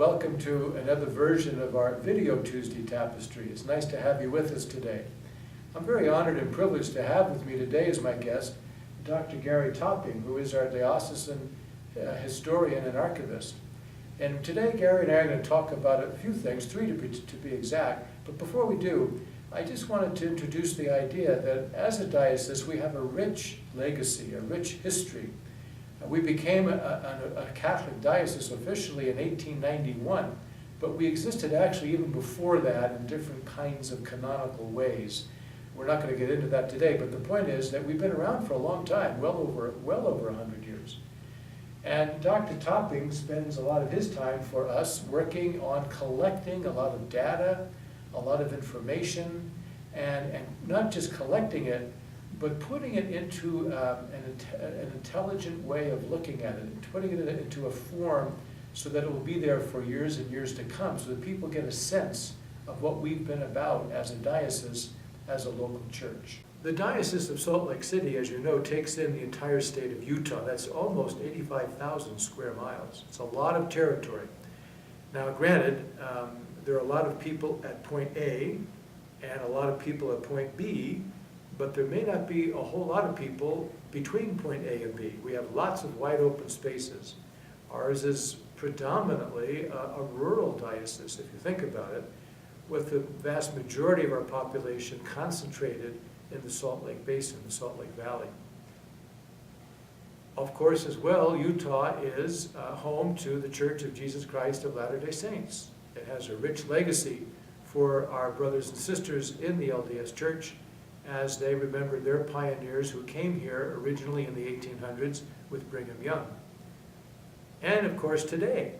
welcome to another version of our Video Tuesday Tapestry. It's nice to have you with us today. I'm very honored and privileged to have with me today as my guest Dr. Gary Topping, who is our diocesan historian and archivist. And today Gary and I are going to talk about a few things, three to be exact. But before we do, I just wanted to introduce the idea that as a diocese we have a rich legacy, a rich history. We became a Catholic diocese officially in 1891, but we existed actually even before that in different kinds of canonical ways. We're not going to get into that today, but the point is that we've been around for a long time, well over 100 years. And Dr. Topping spends a lot of his time for us working on collecting a lot of data, a lot of information, and not just collecting it, but putting it into an intelligent way of looking at it, and putting it into a form so that it will be there for years and years to come, so that people get a sense of what we've been about as a diocese, as a local church. The Diocese of Salt Lake City, as you know, takes in the entire state of Utah. That's almost 85,000 square miles. It's a lot of territory. Now, granted, there are a lot of people at point A and a lot of people at point B, but there may not be a whole lot of people between point A and B. We have lots of wide open spaces. Ours is predominantly a rural diocese, if you think about it, with the vast majority of our population concentrated in the Salt Lake Basin, the Salt Lake Valley. Of course, as well, Utah is home to the Church of Jesus Christ of Latter-day Saints. It has a rich legacy for our brothers and sisters in the LDS Church as they remember their pioneers who came here originally in the 1800s with Brigham Young. And of course today,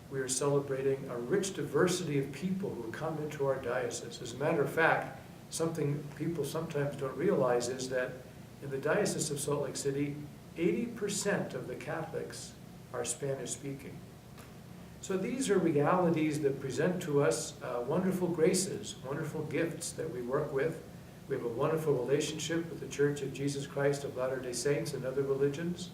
we are celebrating a rich diversity of people who come into our diocese. As a matter of fact, something people sometimes don't realize is that in the Diocese of Salt Lake City, 80% of the Catholics are Spanish speaking. So these are realities that present to us wonderful graces, wonderful gifts that we work with. We have a wonderful relationship with the Church of Jesus Christ of Latter-day Saints and other religions.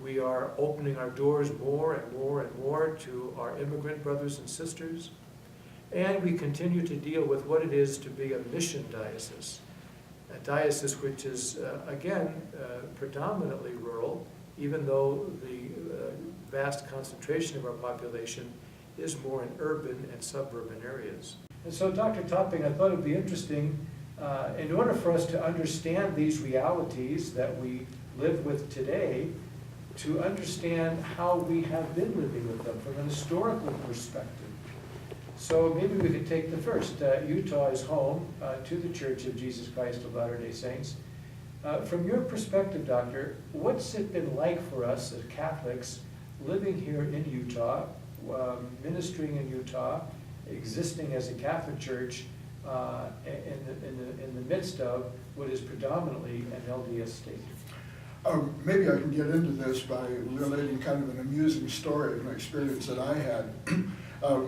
We are opening our doors more and more and more to our immigrant brothers and sisters. And we continue to deal with what it is to be a mission diocese. A diocese which is, again, predominantly rural, even though the vast concentration of our population is more in urban and suburban areas. And so, Dr. Topping, I thought it would be interesting, in order for us to understand these realities that we live with today, to understand how we have been living with them from an historical perspective. So maybe we could take the first. Utah is home to the Church of Jesus Christ of Latter-day Saints. From your perspective, Doctor, what's it been like for us as Catholics living here in Utah, ministering in Utah, existing as a Catholic church in the midst of what is predominantly an LDS state? Maybe I can get into this by relating kind of an amusing story of an experience that I had.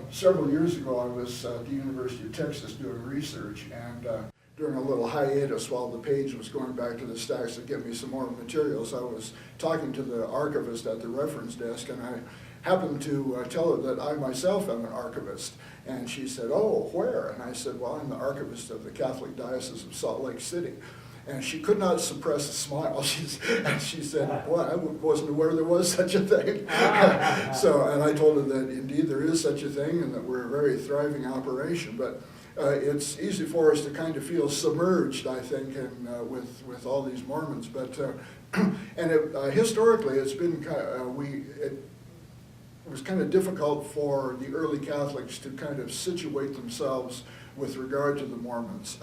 Several years ago, I was at the University of Texas doing research, and during a little hiatus while the page was going back to the stacks to get me some more materials, I was talking to the archivist at the reference desk, and I happened to tell her that I myself am an archivist. And she said, "Oh, where?" And I said, "Well, I'm the archivist of the Catholic Diocese of Salt Lake City." And she could not suppress a smile. She said, "Boy, I wasn't aware there was such a thing." And I told her that indeed there is such a thing and that we're a very thriving operation. But it's easy for us to kind of feel submerged, I think, with all these Mormons. But historically, it's been it was kind of difficult for the early Catholics to kind of situate themselves with regard to the Mormons.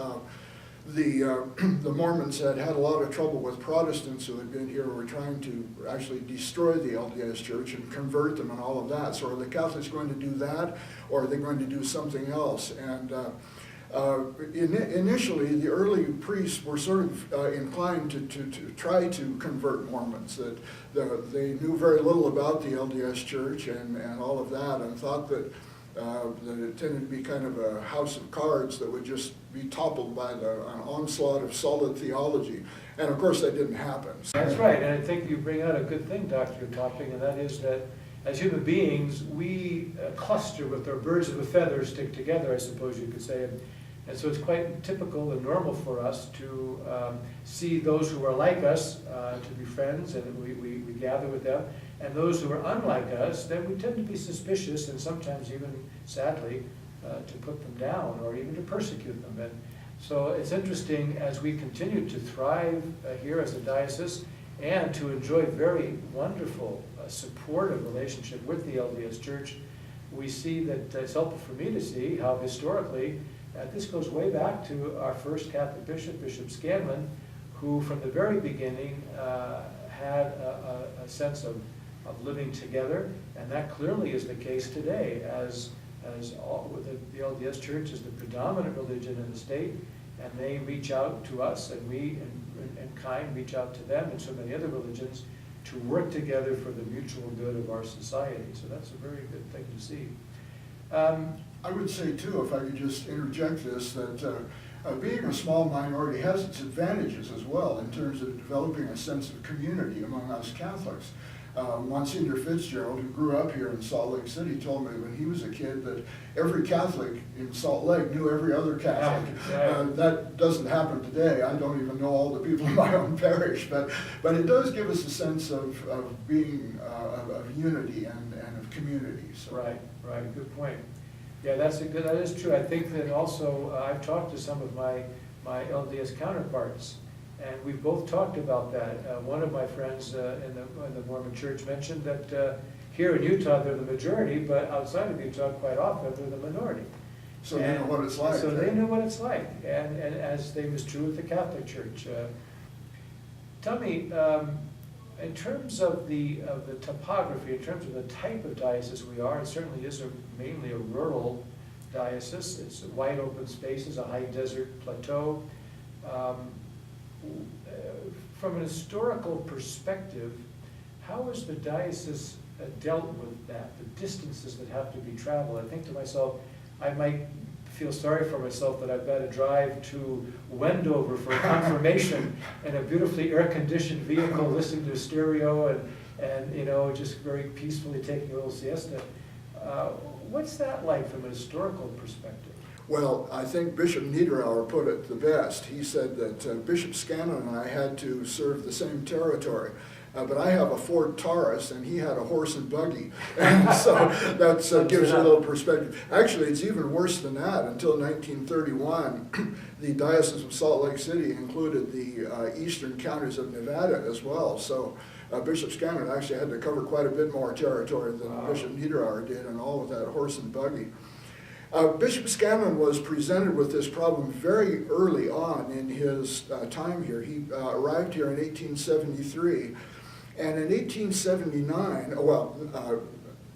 The Mormons had a lot of trouble with Protestants who had been here, who were trying to actually destroy the LDS Church and convert them and all of that. So are the Catholics going to do that, or are they going to do something else? And initially, the early priests were sort of inclined to try to convert Mormons, that they knew very little about the LDS Church and all of that, and thought that it tended to be kind of a house of cards that would just be toppled by an onslaught of solid theology. And of course that didn't happen. That's right, and I think you bring out a good thing, Dr. Topping, and that is that as human beings, we cluster with our birds of a feather stick together, I suppose you could say. And so it's quite typical and normal for us to see those who are like us to be friends, and we gather with them. And those who are unlike us, then we tend to be suspicious and sometimes even, sadly, to put them down or even to persecute them. And so it's interesting as we continue to thrive here as a diocese and to enjoy very wonderful, supportive relationship with the LDS Church, we see that it's helpful for me to see how historically, this goes way back to our first Catholic bishop, Bishop Scanlon, who from the very beginning had a sense of living together, and that clearly is the case today, as the LDS Church is the predominant religion in the state, and they reach out to us, and we, in kind, reach out to them and so many other religions to work together for the mutual good of our society. So that's a very good thing to see. I would say too, if I could just interject this, that being a small minority has its advantages as well in terms of developing a sense of community among us Catholics. Monsignor Fitzgerald, who grew up here in Salt Lake City, told me when he was a kid that every Catholic in Salt Lake knew every other Catholic. That doesn't happen today. I don't even know all the people in my own parish, but it does give us a sense of being of unity and of community. So. Right, good point. Yeah, that is true. I think that also I've talked to some of my LDS counterparts, and we've both talked about that. One of my friends in the Mormon Church mentioned that here in Utah they're the majority, but outside of Utah quite often they're the minority. So they know what it's like. So they know what it's like, and as same is true with the Catholic Church. Tell me, in terms of the topography, in terms of the type of diocese we are, it certainly is mainly a rural diocese. It's wide open spaces, a high desert plateau. From an historical perspective, how has the diocese dealt with that, the distances that have to be traveled? I think to myself, I might feel sorry for myself that I've got to drive to Wendover for confirmation in a beautifully air-conditioned vehicle, listening to stereo and you know, just very peacefully taking a little siesta. What's that like from a historical perspective? Well, I think Bishop Niederauer put it the best. He said that Bishop Scanlon and I had to serve the same territory. But I have a Ford Taurus, and he had a horse and buggy. And so that gives you a little perspective. Actually, it's even worse than that. Until 1931, the Diocese of Salt Lake City included the eastern counties of Nevada as well. So Bishop Scanlon actually had to cover quite a bit more territory than Bishop Niederauer did, and all with that horse and buggy. Bishop Scanlon was presented with this problem very early on in his time here. He arrived here in 1873. And in 1879,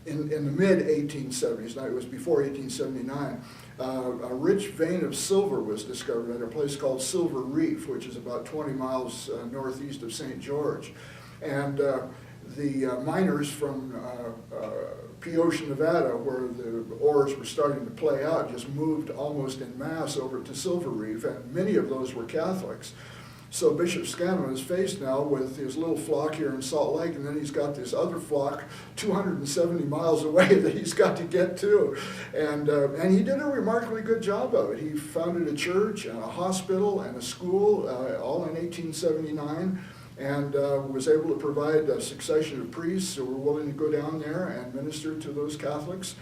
in the mid-1870s, now it was before 1879, a rich vein of silver was discovered at a place called Silver Reef, which is about 20 miles northeast of St. George. And the miners from Peocia, Nevada, where the ores were starting to play out, just moved almost en masse over to Silver Reef, and many of those were Catholics. So Bishop Scanlon is faced now with his little flock here in Salt Lake, and then he's got this other flock 270 miles away that he's got to get to. And he did a remarkably good job of it. He founded a church and a hospital and a school, all in 1879, and was able to provide a succession of priests who were willing to go down there and minister to those Catholics.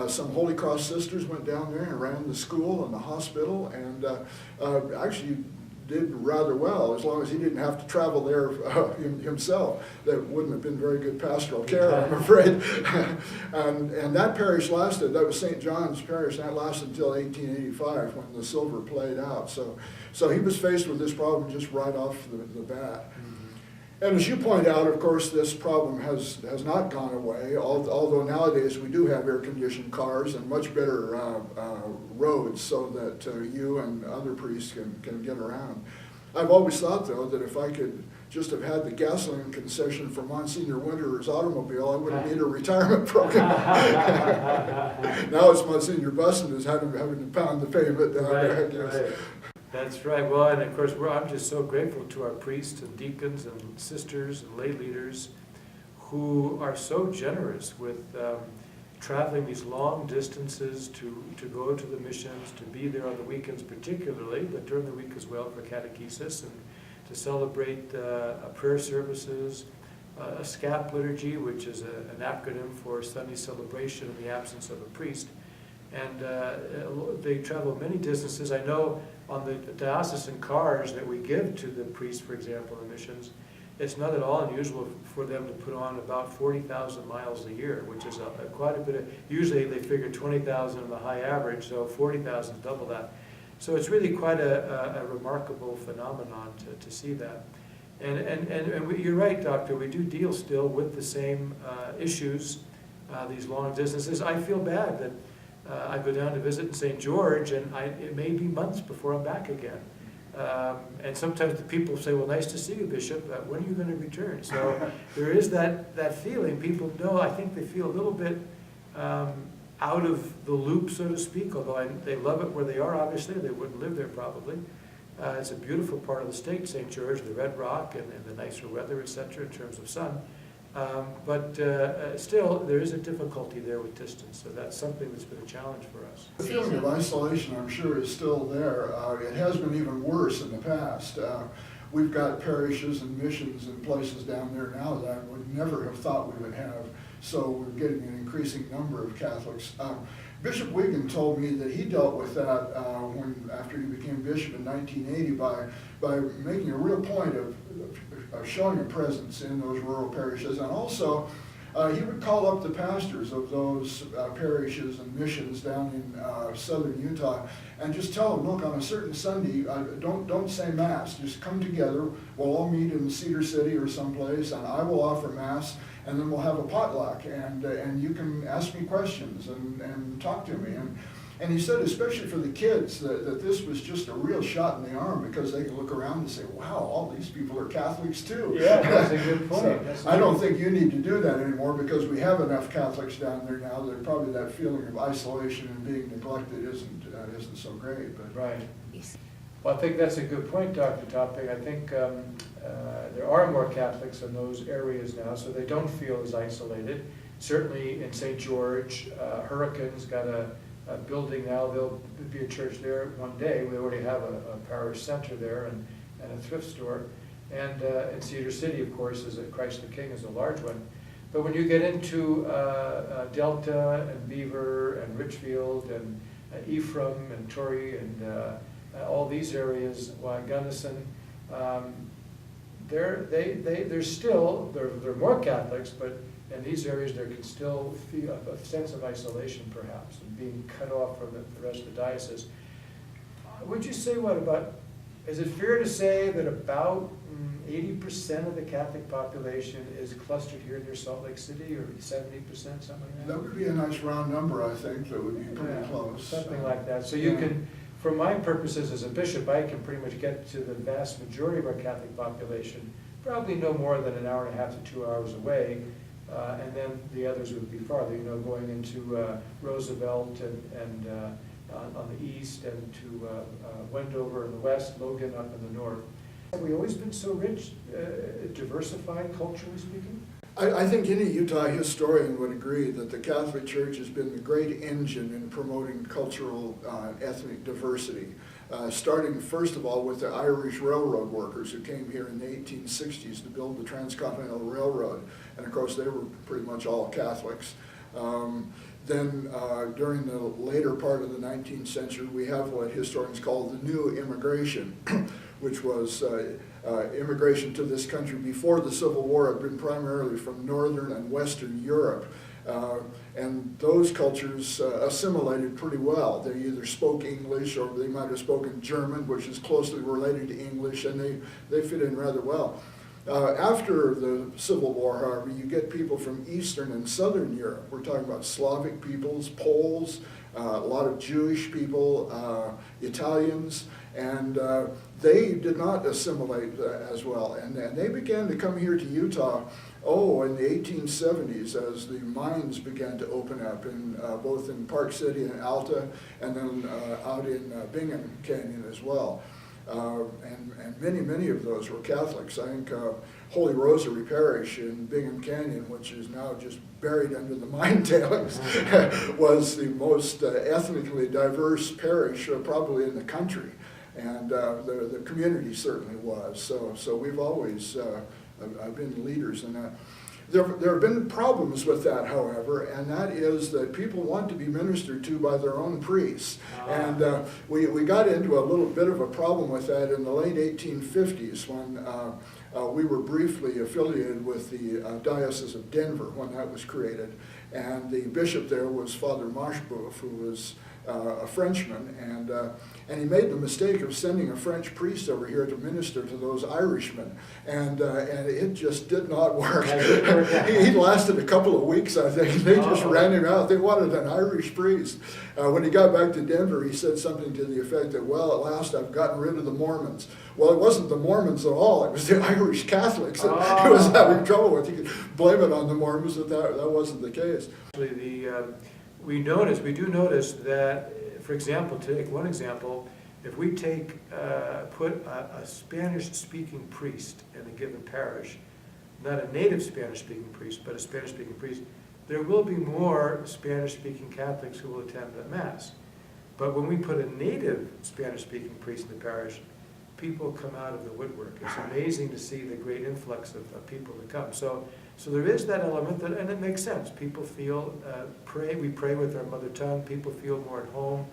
Some Holy Cross sisters went down there and ran the school and the hospital, and actually did rather well, as long as he didn't have to travel there himself. That wouldn't have been very good pastoral care, I'm afraid. and that parish lasted, that was St. John's Parish, and that lasted until 1885 when the silver played out. So he was faced with this problem just right off the bat. And as you point out, of course, this problem has not gone away, although nowadays we do have air-conditioned cars and much better roads so that you and other priests can get around. I've always thought, though, that if I could just have had the gasoline concession for Monsignor Winter's automobile, I wouldn't need a retirement program. Now it's Monsignor Busson who's having to pound the pavement down there, I guess. Right. That's right. Well, and of course, I'm just so grateful to our priests and deacons and sisters and lay leaders who are so generous with traveling these long distances to go to the missions, to be there on the weekends particularly, but during the week as well for catechesis, and to celebrate prayer services, a scap liturgy, which is an acronym for Sunday celebration in the absence of a priest. And they travel many distances. I know on the diocesan cars that we give to the priests, for example, in missions, it's not at all unusual for them to put on about 40,000 miles a year, which is quite a bit of, usually they figure 20,000 on the high average, so 40,000 is double that. So it's really quite a remarkable phenomenon to see that. And you're right, Doctor, we do deal still with the same issues, these long distances. I feel bad that I go down to visit in St. George, and it may be months before I'm back again. And sometimes the people say, well, nice to see you, Bishop, when are you going to return? So there is that feeling. People know, I think they feel a little bit out of the loop, so to speak, although they love it where they are, obviously. They wouldn't live there probably. It's a beautiful part of the state, St. George, the Red Rock, and the nicer weather, etc., in terms of sun. But still, there is a difficulty there with distance, so that's something that's been a challenge for us. The feeling of isolation, I'm sure, is still there. It has been even worse in the past. We've got parishes and missions and places down there now that I would never have thought we would have, so we're getting an increasing number of Catholics. Bishop Wigan told me that he dealt with that after he became bishop in 1980 by making a real point of showing a presence in those rural parishes, and also he would call up the pastors of those parishes and missions down in southern Utah and just tell them, look, on a certain Sunday, don't say Mass, just come together, we'll all meet in Cedar City or someplace, and I will offer Mass, and then we'll have a potluck, and you can ask me questions and talk to me. And he said, especially for the kids, that this was just a real shot in the arm, because they can look around and say, wow, all these people are Catholics too. Yeah, that's a good point. So I don't think you need to do that anymore, because we have enough Catholics down there now that probably that feeling of isolation and being neglected isn't so great. But right. Well, I think that's a good point, Dr. Topping. I think there are more Catholics in those areas now, so they don't feel as isolated. Certainly in St. George, Hurricane's got a building now. There'll be a church there one day. We already have a parish center there and a thrift store. And in Cedar City, of course, is Christ the King is a large one. But when you get into Delta and Beaver and Richfield and Ephraim and Torrey and all these areas, Gunnison, there's still more Catholics, but in these areas there can still feel a sense of isolation, perhaps, and being cut off from the rest of the diocese. Would you say is it fair to say that about 80% of the Catholic population is clustered here near Salt Lake City, or 70%, something like that? that would be a nice round number, I think. That would be pretty close. Something like that. So you can, for my purposes as a bishop, I can pretty much get to the vast majority of our Catholic population, probably no more than an hour and a half to 2 hours away, and then the others would be farther, going into Roosevelt and on the east, and to Wendover in the west, Logan up in the north. Have we always been so rich, diversified, culturally speaking? I think any Utah historian would agree that the Catholic Church has been the great engine in promoting cultural ethnic diversity, starting first of all with the Irish railroad workers who came here in the 1860s to build the Transcontinental Railroad, and of course they were pretty much all Catholics. Then during the later part of the 19th century, we have what historians call the new immigration, which was immigration to this country before the Civil War had been primarily from Northern and Western Europe. And those cultures assimilated pretty well. They either spoke English or they might have spoken German, which is closely related to English, and they fit in rather well. After the Civil War, however, you get people from Eastern and Southern Europe. We're talking about Slavic peoples, Poles, a lot of Jewish people, Italians, and they did not assimilate as well. And they began to come here to Utah, in the 1870s, as the mines began to open up, both in Park City and Alta, and then out in Bingham Canyon as well. and many of those were Catholics. I think Holy Rosary Parish in Bingham Canyon, which is now just buried under the mine tailings, was the most ethnically diverse parish probably in the country, and the community certainly was. So we've always been leaders in that. There have been problems with that, however, and that is that people want to be ministered to by their own priests. And we got into a little bit of a problem with that in the late 1850s when we were briefly affiliated with the Diocese of Denver when that was created. And the bishop there was Father Marcheboeuf, who was a Frenchman, and he made the mistake of sending a French priest over here to minister to those Irishmen, and it just did not work. He lasted a couple of weeks, I think. They just ran him out. They wanted an Irish priest. When he got back to Denver, he said something to the effect that, well, at last I've gotten rid of the Mormons. Well, it wasn't the Mormons at all. It was the Irish Catholics that he was having trouble with. You could blame it on the Mormons, but that wasn't the case. Actually, we do notice that, for example, to take one example, if we put a Spanish-speaking priest in a given parish, not a native Spanish-speaking priest, but a Spanish-speaking priest, there will be more Spanish-speaking Catholics who will attend the Mass. But when we put a native Spanish-speaking priest in the parish, people come out of the woodwork. It's amazing to see the great influx of people that come. So there is that element, and it makes sense. People feel, we pray with our mother tongue. People feel more at home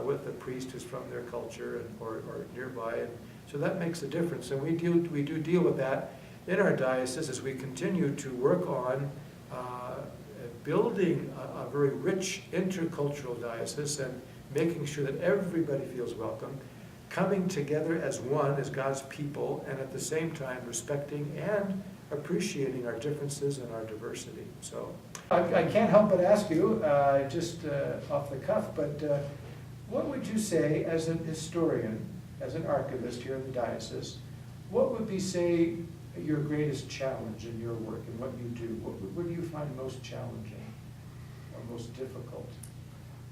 with a priest who's from their culture or nearby. And so that makes a difference. And we do deal with that in our diocese as we continue to work on building a very rich intercultural diocese and making sure that everybody feels welcome, coming together as one, as God's people, and at the same time respecting and appreciating our differences and our diversity. So I can't help but ask you, just off the cuff, but what would you say as an historian, as an archivist here in the diocese, what would be, say, your greatest challenge in your work and what you do? What do you find most challenging or most difficult?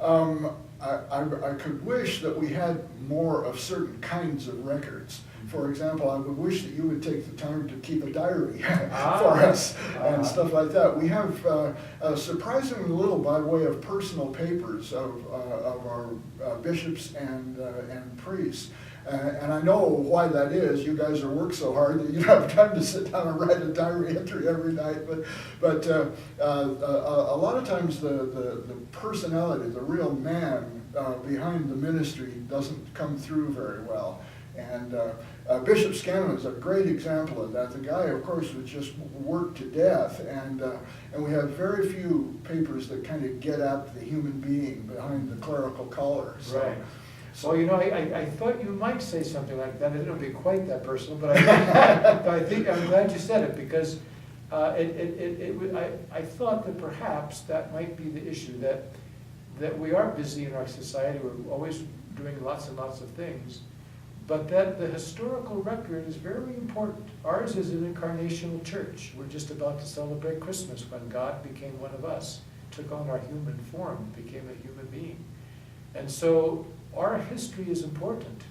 I could wish that we had more of certain kinds of records. For example, I would wish that you would take the time to keep a diary for us and stuff like that. We have surprisingly little by way of personal papers of our bishops and priests. And I know why that is. You guys work so hard that you don't have time to sit down and write a diary entry every night. But a lot of times the personality, the real man behind the ministry doesn't come through very well. And Bishop Scanlon is a great example of that. The guy, of course, was just worked to death, and we have very few papers that kind of get at the human being behind the clerical collar. So, right. Well, you know, I thought you might say something like that. It wouldn't be quite that personal, but I think I'm glad you said it, because I thought that perhaps that might be the issue, that we are busy in our society. We're always doing lots and lots of things, but that the historical record is very important. Ours is an incarnational church. We're just about to celebrate Christmas when God became one of us, took on our human form, became a human being. And so our history is important,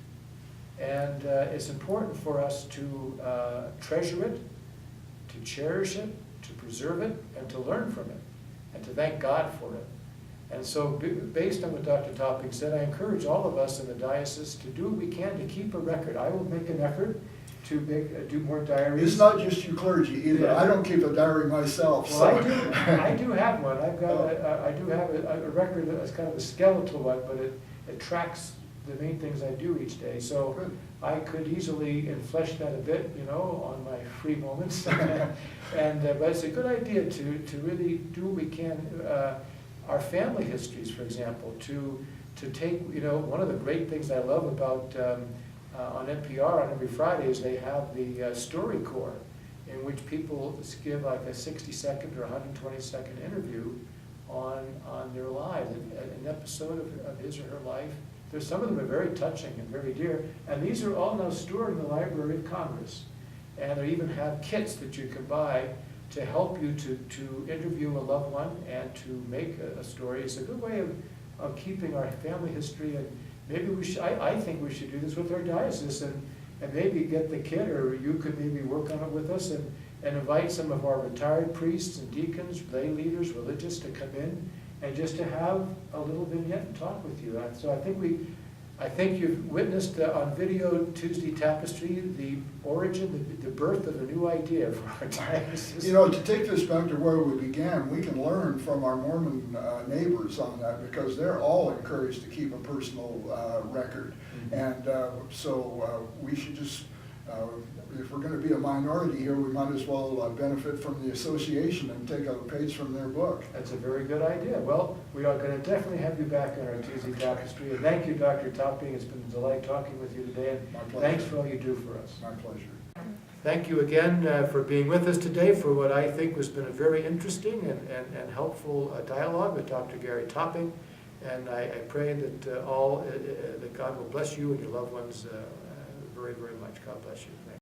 and it's important for us to treasure it, to cherish it, to preserve it, and to learn from it, and to thank God for it. And so based on what Dr. Topping said, I encourage all of us in the diocese to do what we can to keep a record. I will make an effort to do more diaries. It's not just you clergy either. Yeah. I don't keep a diary myself. Well, so. I do have one. I've got I do have a record that's kind of a skeletal one, but it tracks the main things I do each day. So good. I could easily flesh that a bit, you know, on my free moments. But it's a good idea to really do what we can. Our family histories, for example, to take, you know, one of the great things I love about on NPR on every Friday is they have the StoryCorps, in which people give like a 60-second or 120-second interview on their lives, an episode of his or her life. There's some of them are very touching and very dear, and these are all now stored in the Library of Congress. And they even have kits that you can buy to help you to interview a loved one and to make a story. It's a good way of keeping our family history maybe we should, I think we should do this with our diocese, and maybe get the kid, or you could maybe work on it with us, and invite some of our retired priests and deacons, lay leaders, religious, to come in and just to have a little vignette and talk with you. So I think you've witnessed on Video Tuesday Tapestry the origin, the birth of a new idea for our diocese. You know, to take this back to where we began, we can learn from our Mormon neighbors on that, because they're all encouraged to keep a personal record. Mm-hmm. And so we should just, if we're going to be a minority here, we might as well benefit from the association and take a page from their book. That's a very good idea. Well, we are going to definitely have you back on our Tuesday Tapestry. And thank you, Dr. Topping. It's been a delight talking with you today. My And pleasure. thanks for all you do for us. My pleasure. Thank you again for being with us today for what I think has been a very interesting and helpful dialogue with Dr. Gary Topping. And I pray that that God will bless you and your loved ones very, very much. God bless you.